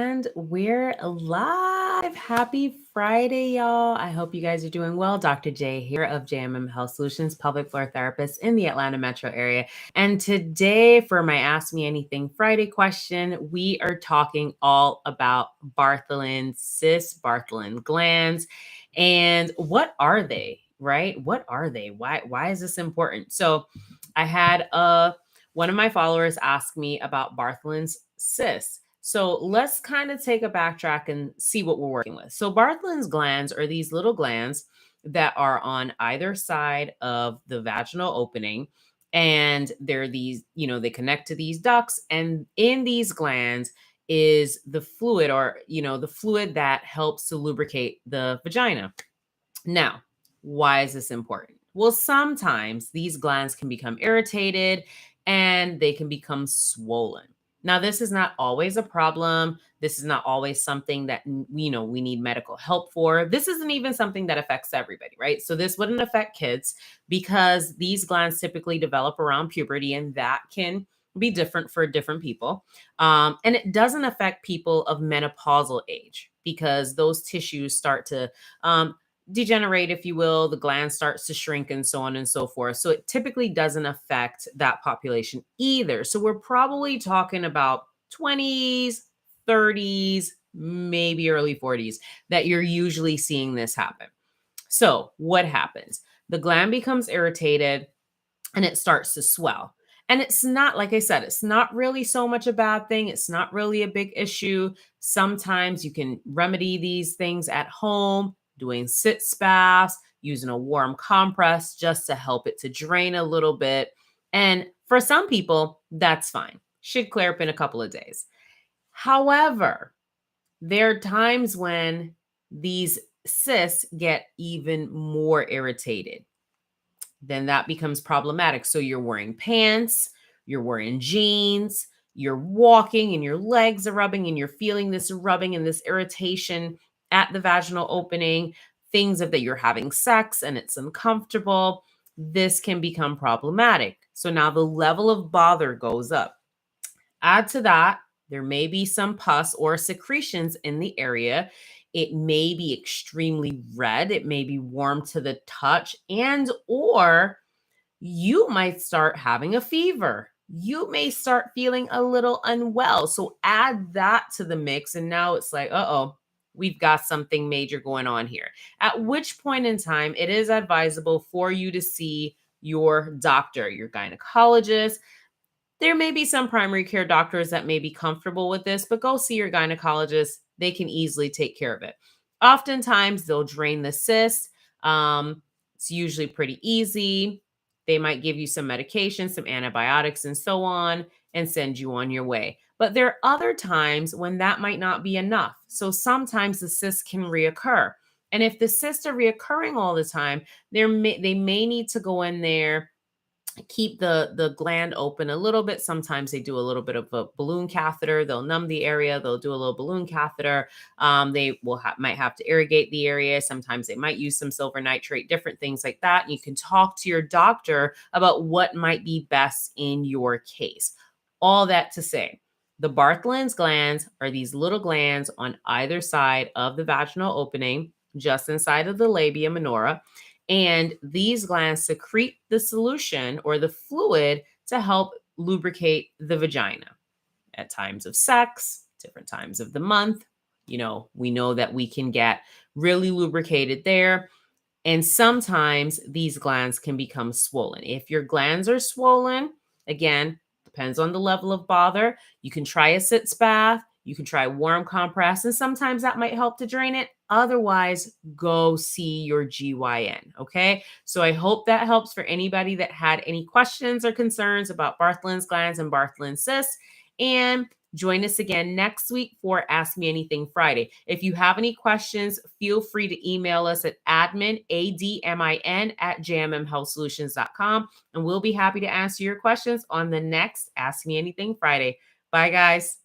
And we're live. Happy Friday, y'all. I hope you guys are doing well. Dr. J here of JMM Health Solutions, pelvic floor therapist in the Atlanta metro area. And today, for my Ask Me Anything Friday question, we are talking all about Bartholin cysts, Bartholin glands, and what are they, right? What are they? Why is this important? So I had one of my followers ask me about Bartholin's cysts. So let's kind of take a backtrack and see what we're working with. So Bartholin's glands are these little glands that are on either side of the vaginal opening. And they're these, they connect to these ducts. And in these glands is the fluid the fluid that helps to lubricate the vagina. Now, why is this important? Well, sometimes these glands can become irritated and they can become swollen. Now, this is not always a problem. This is not always something that we need medical help for. This isn't even something that affects everybody, right? So this wouldn't affect kids because these glands typically develop around puberty, and that can be different for different people. And it doesn't affect people of menopausal age because those tissues start to degenerate, if you will. The gland starts to shrink and so on and so forth. So it typically doesn't affect that population either. So we're probably talking about 20s, 30s, maybe early 40s that you're usually seeing this happen. So what happens? The gland becomes irritated and it starts to swell. And it's not, like I said, it's not really so much a bad thing. It's not really a big issue. Sometimes you can remedy these things at home, doing Cysts baths, using a warm compress just to help it to drain a little bit. And for some people, that's fine. Should clear up in a couple of days. However, there are times when these cysts get even more irritated. Then that becomes problematic. So you're wearing pants, you're wearing jeans, you're walking and your legs are rubbing and you're feeling this rubbing and this irritation at the vaginal opening, things of that you're having sex and it's uncomfortable. This can become problematic. So now the level of bother goes up. Add to that, there may be some pus or secretions in the area. It may be extremely red. It may be warm to the touch, and or you might start having a fever. You may start feeling a little unwell. So add that to the mix. And now it's like, we've got something major going on here. At which point in time, it is advisable for you to see your doctor, your gynecologist. There may be some primary care doctors that may be comfortable with this, but go see your gynecologist. They can easily take care of it. Oftentimes, they'll drain the cyst. It's usually pretty easy. They might give you some medication, some antibiotics, and so on, and send you on your way. But there are other times when that might not be enough. So sometimes the cysts can reoccur. And if the cysts are reoccurring all the time, they may need to go in there, keep the gland open a little bit. Sometimes they do a little bit of a balloon catheter. They'll numb the area. They'll do a little balloon catheter. They might have to irrigate the area. Sometimes they might use some silver nitrate, different things like that. And you can talk to your doctor about what might be best in your case. All that to say, the Bartholin's glands are these little glands on either side of the vaginal opening, just inside of the labia minora. And these glands secrete the solution or the fluid to help lubricate the vagina at times of sex, different times of the month. We know that we can get really lubricated there. And sometimes these glands can become swollen. If your glands are swollen, again, depends on the level of bother. You can try a Cysts bath. You can try warm compress, and sometimes that might help to drain it. Otherwise, go see your GYN, okay? So I hope that helps for anybody that had any questions or concerns about Bartholin's glands and Bartholin cysts. And join us again next week for Ask Me Anything Friday. If you have any questions, feel free to email us at admin, ADMIN, at jmmhealthsolutions.com, and we'll be happy to answer your questions on the next Ask Me Anything Friday. Bye, guys.